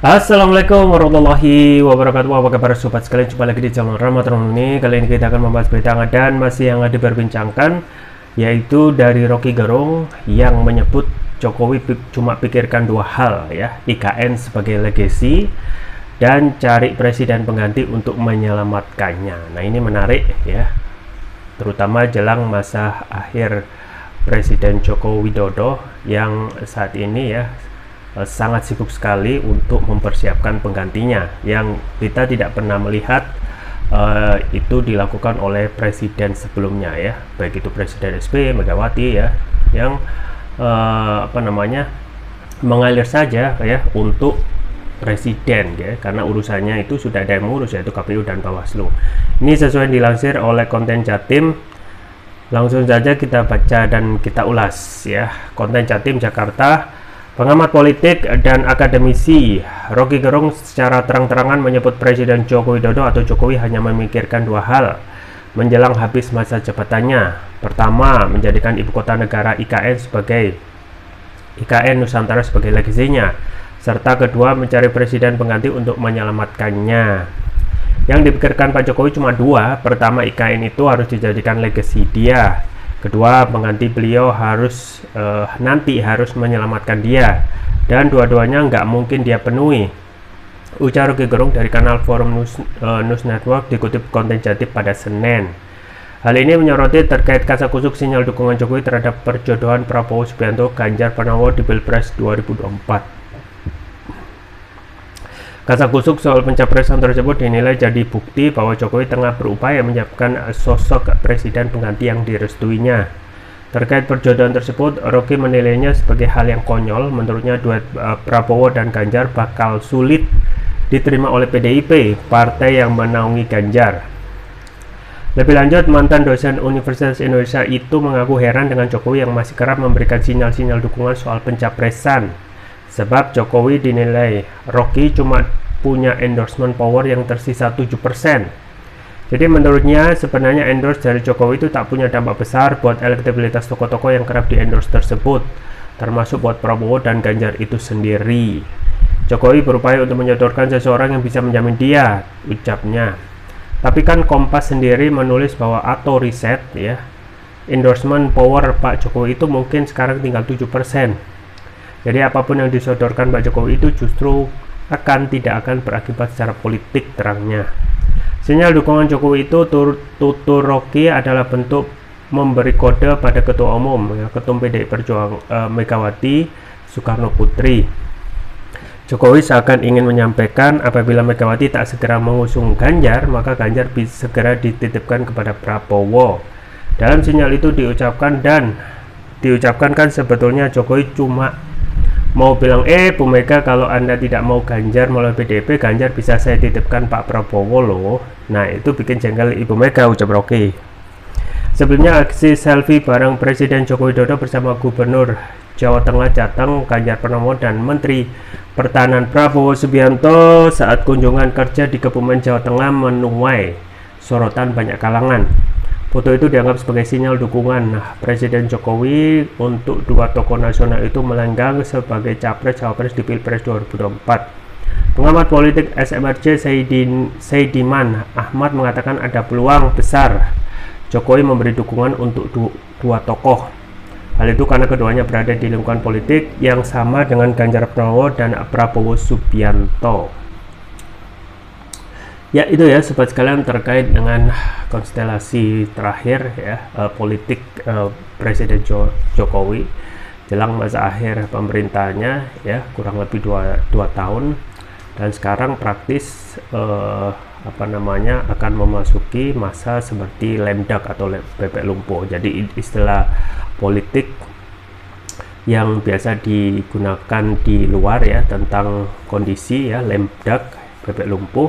Assalamualaikum warahmatullahi wabarakatuh. Apa kabar sobat sekalian, jumpa lagi di channel Ramadan ini. Kali ini kita akan membahas berita hangat dan masih yang diperbincangkan, yaitu dari Rocky Gerung yang menyebut Jokowi cuma pikirkan dua hal ya, IKN sebagai legasi dan cari presiden pengganti untuk menyelamatkannya. Nah, ini menarik ya, terutama jelang masa akhir Presiden Joko Widodo yang saat ini ya sangat sibuk sekali untuk mempersiapkan penggantinya yang kita tidak pernah melihat itu dilakukan oleh presiden sebelumnya ya, baik itu Presiden SBY, Megawati ya, yang mengalir saja ya untuk presiden ya, karena urusannya itu sudah ada yang mengurus, yaitu KPU dan Bawaslu. Ini sesuai dilansir oleh konten Jatim. Langsung saja kita baca dan kita ulas ya. Konten Jatim Jakarta. Pengamat politik dan akademisi Rocky Gerung secara terang-terangan menyebut Presiden Joko Widodo atau Jokowi hanya memikirkan dua hal menjelang habis masa jabatannya. Pertama, menjadikan ibu kota negara IKN Nusantara sebagai legasinya, serta kedua, mencari presiden pengganti untuk menyelamatkannya. Yang dipikirkan Pak Jokowi cuma dua. Pertama, IKN itu harus dijadikan legasi dia. Kedua, pengganti beliau harus menyelamatkan dia, dan dua-duanya nggak mungkin dia penuhi, ujar Rocky Gerung dari kanal Forum News Network dikutip konten Jatim pada Senin. Hal ini menyoroti terkait kasakusuk sinyal dukungan Jokowi terhadap perjodohan Prabowo Subianto Ganjar Pranowo di Pilpres 2024. Kasakusuk soal pencapresan tersebut dinilai jadi bukti bahwa Jokowi tengah berupaya menyiapkan sosok presiden pengganti yang direstuinya. Terkait perjodohan tersebut, Rocky menilainya sebagai hal yang konyol. Menurutnya duet Prabowo dan Ganjar bakal sulit diterima oleh PDIP, partai yang menaungi Ganjar. Lebih lanjut, mantan dosen Universitas Indonesia itu mengaku heran dengan Jokowi yang masih kerap memberikan sinyal-sinyal dukungan soal pencapresan. Sebab Jokowi dinilai Rocky cuma punya endorsement power yang tersisa 7%. Jadi menurutnya sebenarnya endorse dari Jokowi itu tak punya dampak besar buat elektabilitas tokoh-tokoh yang kerap di endorse tersebut, termasuk buat Prabowo dan Ganjar itu sendiri. Jokowi berupaya untuk menyodorkan seseorang yang bisa menjamin dia, ucapnya. Tapi kan Kompas sendiri menulis bahwa atau riset ya, endorsement power Pak Jokowi itu mungkin sekarang tinggal 7%. Jadi apapun yang disodorkan Pak Jokowi itu justru tidak akan berakibat secara politik, terangnya. Sinyal dukungan Jokowi itu tutur Rocky adalah bentuk memberi kode pada Ketua Umum ya, Ketum PDI Perjuangan Megawati Soekarno Putri. Jokowi seakan ingin menyampaikan apabila Megawati tak segera mengusung Ganjar, maka Ganjar bisa segera dititipkan kepada Prabowo. Dalam sinyal itu diucapkan kan sebetulnya Jokowi cuma mau bilang, Bu Mega, kalau Anda tidak mau Ganjar melalui PDIP, Ganjar bisa saya titipkan Pak Prabowo loh. Nah, itu bikin jengkel Ibu Mega, ucap Rocky. Sebelumnya aksi selfie bareng Presiden Joko Widodo bersama Gubernur Jawa Tengah Jateng Ganjar Pranowo dan Menteri Pertahanan Prabowo Subianto saat kunjungan kerja di Kebumen Jawa Tengah menuai sorotan banyak kalangan. Foto itu dianggap sebagai sinyal dukungan Presiden Jokowi untuk dua tokoh nasional itu melenggang sebagai capres-cawapres di Pilpres 2024. Pengamat politik SMRC Saidiman Ahmad mengatakan ada peluang besar Jokowi memberi dukungan untuk dua tokoh. Hal itu karena keduanya berada di lingkungan politik yang sama dengan Ganjar Pranowo dan Prabowo Subianto. Ya, itu ya sobat sekalian terkait dengan konstelasi terakhir ya, politik Presiden Jokowi jelang masa akhir pemerintahannya ya, kurang lebih 2 tahun, dan sekarang praktis akan memasuki masa seperti lemdak atau bebek lumpuh. Jadi istilah politik yang biasa digunakan di luar ya tentang kondisi ya lemdak, bebek lumpuh,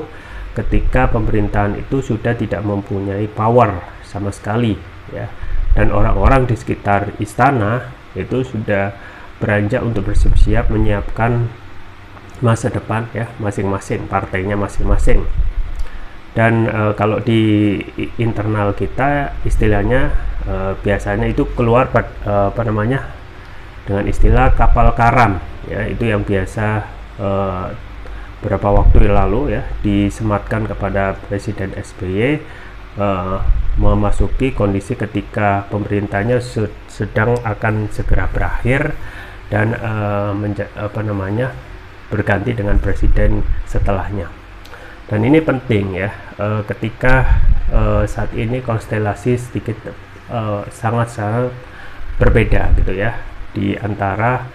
ketika pemerintahan itu sudah tidak mempunyai power sama sekali ya, dan orang-orang di sekitar istana itu sudah beranjak untuk bersiap-siap menyiapkan masa depan ya masing-masing, partainya masing-masing. Dan kalau di internal kita istilahnya biasanya itu keluar dengan istilah kapal karam ya, itu yang biasa beberapa waktu lalu ya disematkan kepada Presiden SBY memasuki kondisi ketika pemerintahnya sedang akan segera berakhir dan berganti dengan presiden setelahnya. Dan ini penting ya ketika saat ini konstelasi sedikit sangat-sangat berbeda gitu ya di antara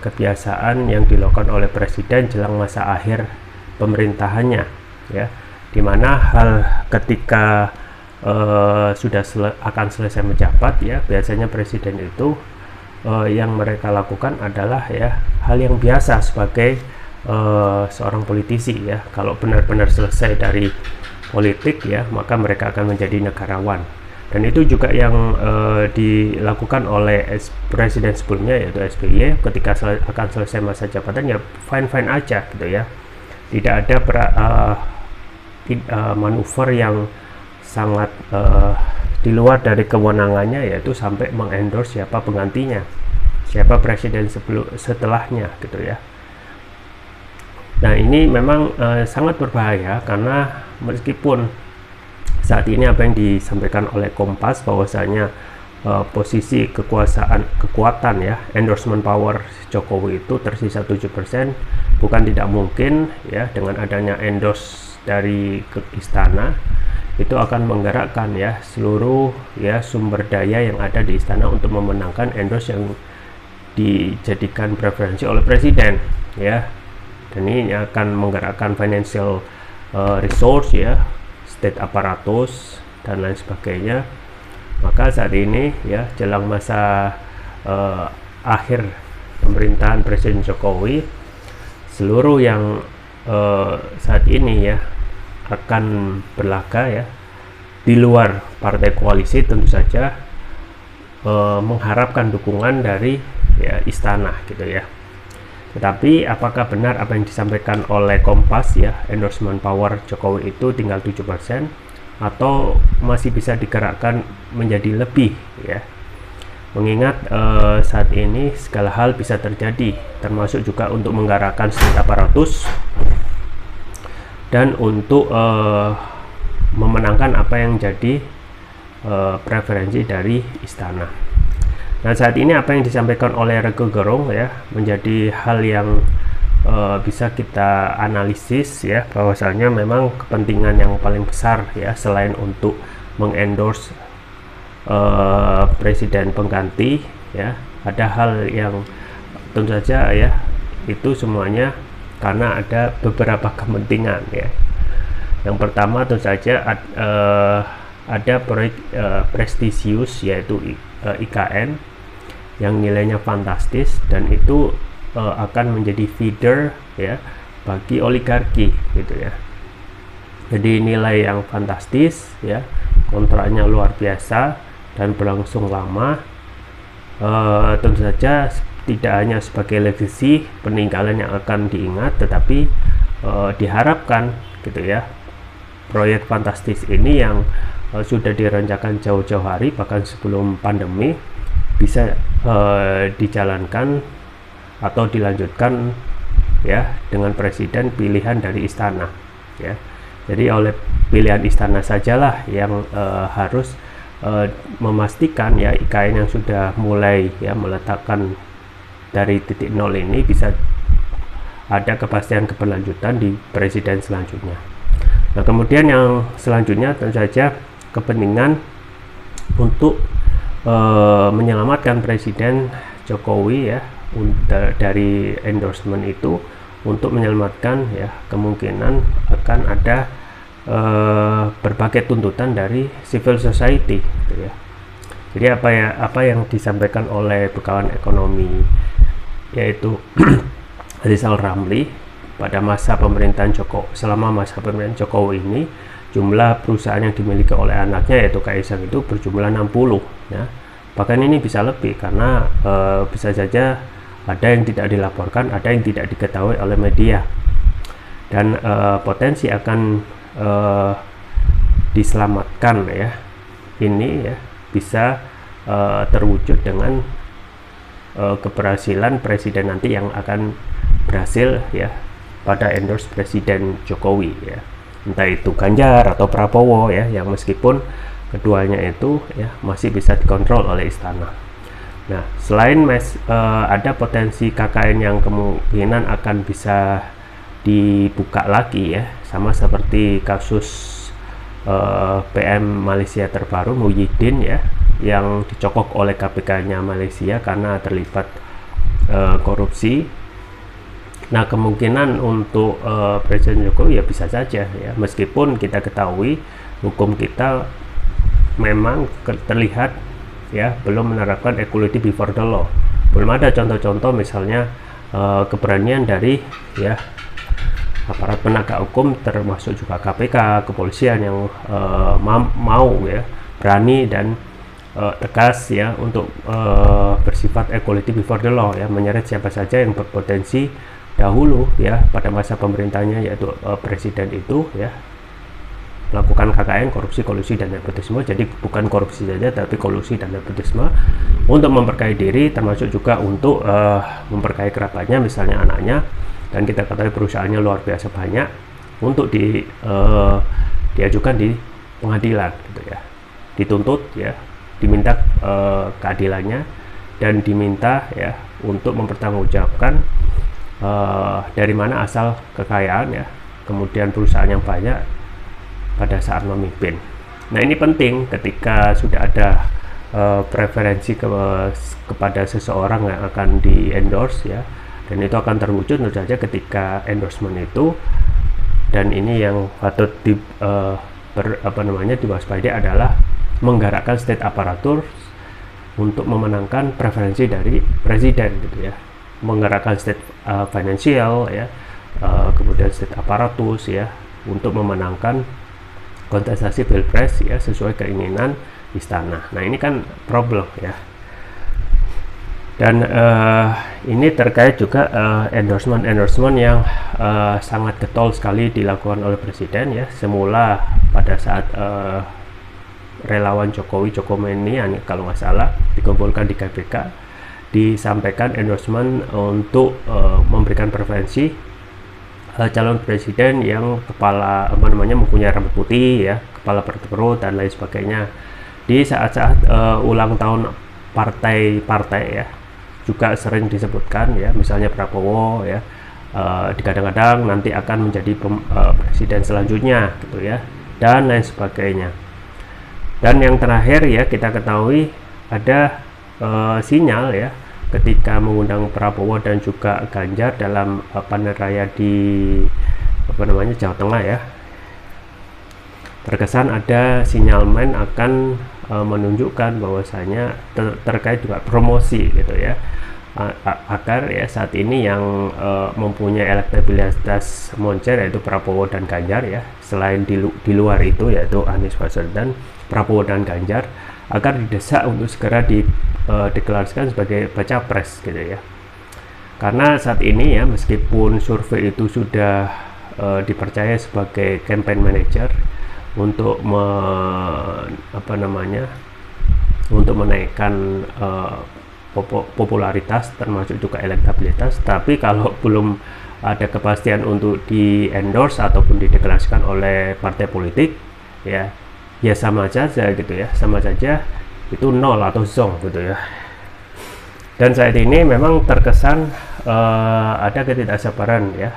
kebiasaan yang dilakukan oleh presiden jelang masa akhir pemerintahannya ya, dimana hal ketika sudah akan selesai menjabat ya, biasanya presiden itu yang mereka lakukan adalah ya hal yang biasa sebagai seorang politisi ya. Kalau benar-benar selesai dari politik ya, maka mereka akan menjadi negarawan. Dan itu juga yang dilakukan oleh presiden sebelumnya yaitu SBY ketika akan selesai masa jabatan ya fine-fine aja gitu ya. Tidak ada manuver yang sangat di luar dari kewenangannya, yaitu sampai mengendorse siapa penggantinya, siapa presiden setelahnya gitu ya. Nah ini memang sangat berbahaya karena meskipun saat ini apa yang disampaikan oleh Kompas bahwasanya posisi kekuatan ya endorsement power Jokowi itu tersisa 7%, bukan tidak mungkin ya dengan adanya endorse dari istana itu akan menggerakkan ya seluruh ya sumber daya yang ada di istana untuk memenangkan endorse yang dijadikan preferensi oleh presiden ya. Dan ini akan menggerakkan financial resource ya, state apparatus dan lain sebagainya. Maka saat ini ya jelang masa akhir pemerintahan Presiden Jokowi, seluruh yang saat ini ya akan berlaga ya di luar partai koalisi tentu saja mengharapkan dukungan dari ya istana gitu ya. Tetapi apakah benar apa yang disampaikan oleh Kompas ya endorsement power Jokowi itu tinggal 7% atau masih bisa digerakkan menjadi lebih ya, mengingat saat ini segala hal bisa terjadi termasuk juga untuk menggerakkan state apparatus dan untuk memenangkan apa yang jadi preferensi dari istana. Nah saat ini apa yang disampaikan oleh Roky Gerung ya menjadi hal yang bisa kita analisis ya, bahwasanya memang kepentingan yang paling besar ya selain untuk mengendorse presiden pengganti ya, ada hal yang tentu saja ya itu semuanya karena ada beberapa kepentingan ya. Yang pertama tentu saja ada proyek prestisius yaitu IKN yang nilainya fantastis dan itu akan menjadi feeder ya bagi oligarki gitu ya. Jadi nilai yang fantastis ya, kontraknya luar biasa dan berlangsung lama, tentu saja tidak hanya sebagai legacy peninggalan yang akan diingat, tetapi diharapkan gitu ya proyek fantastis ini yang sudah direncanakan jauh-jauh hari bahkan sebelum pandemi bisa dijalankan atau dilanjutkan ya dengan presiden pilihan dari istana ya. Jadi oleh pilihan istana sajalah yang harus memastikan ya IKN yang sudah mulai ya meletakkan dari titik nol ini bisa ada kepastian keberlanjutan di presiden selanjutnya. Nah kemudian yang selanjutnya tentu saja kepentingan untuk menyelamatkan Presiden Jokowi ya dari endorsement itu, untuk menyelamatkan ya kemungkinan akan ada berbagai tuntutan dari civil society gitu ya. Jadi apa yang disampaikan oleh Bekawan Ekonomi yaitu Rizal Ramli pada masa pemerintahan selama masa pemerintahan Jokowi ini, jumlah perusahaan yang dimiliki oleh anaknya yaitu Kaisang itu berjumlah 60 ya. Bahkan ini bisa lebih karena bisa saja ada yang tidak dilaporkan, ada yang tidak diketahui oleh media, dan potensi akan diselamatkan ya ini ya bisa terwujud dengan keberhasilan presiden nanti yang akan berhasil ya pada endorse Presiden Jokowi ya, entah itu Ganjar atau Prabowo ya, yang meskipun keduanya itu ya masih bisa dikontrol oleh istana. Nah, selain ada potensi KKN yang kemungkinan akan bisa dibuka lagi ya, sama seperti kasus PM Malaysia terbaru Muhyiddin ya, yang dicokok oleh KPK-nya Malaysia karena terlibat korupsi. Nah, kemungkinan untuk Presiden Jokowi ya bisa saja ya, meskipun kita ketahui hukum kita memang terlihat ya belum menerapkan equality before the law. Belum ada contoh-contoh misalnya keberanian dari ya aparat penegak hukum, termasuk juga KPK, kepolisian yang mau ya berani dan tegas ya untuk bersifat equality before the law ya, menyeret siapa saja yang berpotensi dahulu ya pada masa pemerintahnya, yaitu presiden itu ya melakukan KKN, korupsi, kolusi, dan nepotisme. Jadi bukan korupsi saja, tapi kolusi dan nepotisme untuk memperkaya diri, termasuk juga untuk memperkaya kerabatnya, misalnya anaknya. Dan kita ketahui perusahaannya luar biasa banyak untuk diajukan di pengadilan gitu ya, dituntut ya, diminta keadilannya, dan diminta ya untuk mempertanggungjawabkan dari mana asal kekayaan ya, kemudian perusahaan yang banyak pada saat memimpin. Nah, ini penting ketika sudah ada preferensi kepada seseorang yang akan di endorse ya, dan itu akan terwujud tentu saja ketika endorsement itu. Dan ini yang patut diwaspadai adalah menggerakkan state aparatur untuk memenangkan preferensi dari presiden gitu ya, menggerakkan state financial ya, kemudian state aparatus ya, untuk memenangkan kontestasi pilpres ya sesuai keinginan istana. Nah, ini kan problem ya. Dan ini terkait juga endorsement yang sangat getol sekali dilakukan oleh presiden ya. Semula pada saat relawan Jokowi ini kalau nggak salah dikumpulkan di KPK, disampaikan endorsement untuk memberikan preferensi calon presiden yang mempunyai rambut putih ya, kepala berkerut dan lain sebagainya. Di saat-saat ulang tahun partai-partai ya, juga sering disebutkan ya, misalnya Prabowo ya, kadang-kadang nanti akan menjadi presiden selanjutnya gitu ya, dan lain sebagainya. Dan yang terakhir ya, kita ketahui ada sinyal ya ketika mengundang Prabowo dan juga Ganjar dalam panen raya di Jawa Tengah ya, terkesan ada sinyalmen akan menunjukkan bahwasanya terkait juga promosi gitu ya, agar ya saat ini yang mempunyai elektabilitas moncer yaitu Prabowo dan Ganjar ya, selain di luar itu yaitu Anies Baswedan, Prabowo dan Ganjar, agar didesak untuk segera dideklarasikan sebagai baca pres gitu ya. Karena saat ini ya, meskipun survei itu sudah dipercaya sebagai campaign manager untuk untuk menaikkan popularitas termasuk juga elektabilitas, tapi kalau belum ada kepastian untuk di endorse ataupun dideklarasikan oleh partai politik ya sama saja gitu ya, sama saja itu nol atau zong gitu ya. Dan saat ini memang terkesan ada ketidaksabaran ya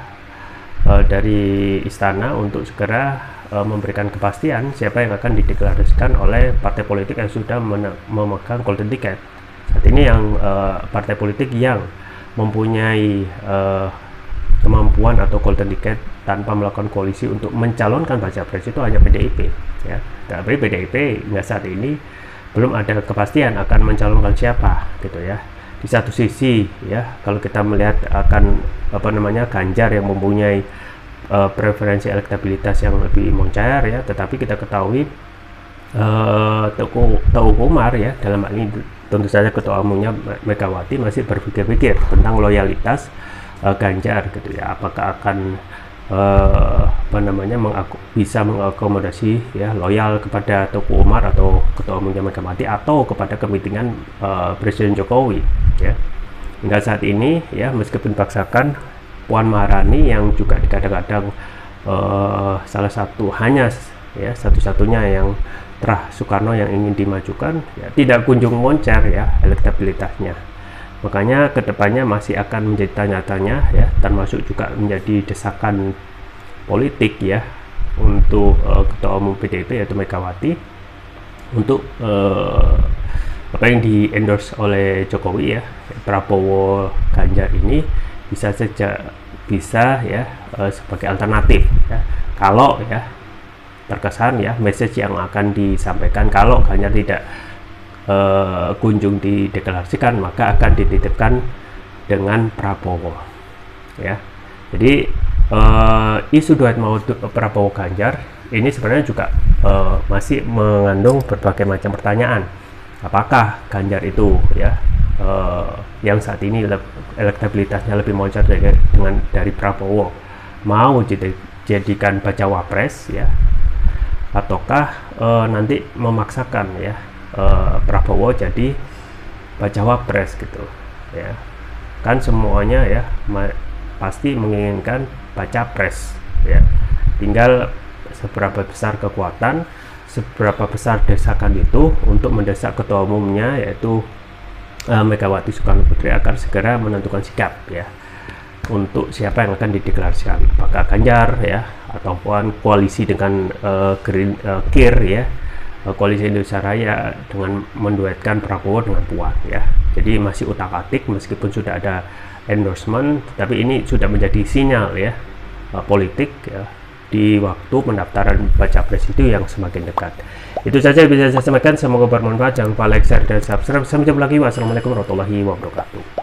dari istana untuk segera memberikan kepastian siapa yang akan dideklarasikan oleh partai politik yang sudah memegang golden ticket. Saat ini yang partai politik yang mempunyai kemampuan atau golden ticket tanpa melakukan koalisi untuk mencalonkan baca pres itu hanya PDIP ya. Tapi PDIP hingga saat ini belum ada kepastian akan mencalonkan siapa gitu ya. Di satu sisi ya, kalau kita melihat akan Ganjar yang mempunyai preferensi elektabilitas yang lebih moncer ya, tetapi kita ketahui Teguh Umar ya, dalam hal ini tentu saja ketua umumnya Megawati masih berpikir-pikir tentang loyalitas Ganjar gitu ya, apakah akan bisa mengakomodasi ya, loyal kepada Teguh Umar atau ketua umumnya Megawati atau kepada kepentingan Presiden Jokowi ya. Hingga saat ini ya, meskipun dipaksakan Puan Maharani yang juga kadang-kadang salah satu ya satu-satunya yang terah Soekarno yang ingin dimajukan, ya, tidak kunjung moncer ya elektabilitasnya. Makanya kedepannya masih akan menjadi tanya-tanya ya, termasuk juga menjadi desakan politik ya untuk Ketua Umum PDIP yaitu Megawati untuk apa yang di endorse oleh Jokowi ya, Prabowo Ganjar ini bisa ya sebagai alternatif ya, kalau ya terkesan ya message yang akan disampaikan kalau Ganjar tidak kunjung dideklarasikan maka akan dititipkan dengan Prabowo ya. Jadi isu duet mau Prabowo Ganjar ini sebenarnya juga masih mengandung berbagai macam pertanyaan. Apakah Ganjar itu ya yang saat ini elektabilitasnya lebih moncer dari Prabowo mau dijadikan bacawa pres ya, ataukah nanti memaksakan ya Prabowo jadi bacawa pres gitu ya. Kan semuanya ya pasti menginginkan baca pres ya, tinggal seberapa besar kekuatan, seberapa besar desakan itu untuk mendesak ketua umumnya yaitu Megawati Soekarno Putri agar segera menentukan sikap ya untuk siapa yang akan dideklarasikan, apakah Ganjar ya ataupun koalisi dengan KIR ya, koalisi Indonesia Raya dengan menduetkan Prabowo dengan Puan ya. Jadi masih utak-atik meskipun sudah ada endorsement, tapi ini sudah menjadi sinyal ya politik ya di waktu pendaftaran baca pres itu yang semakin dekat. Itu saja yang bisa saya sampaikan, semoga bermanfaat. Jangan lupa like, share, dan subscribe. Sampai jumpa lagi. Wassalamualaikum warahmatullahi wabarakatuh.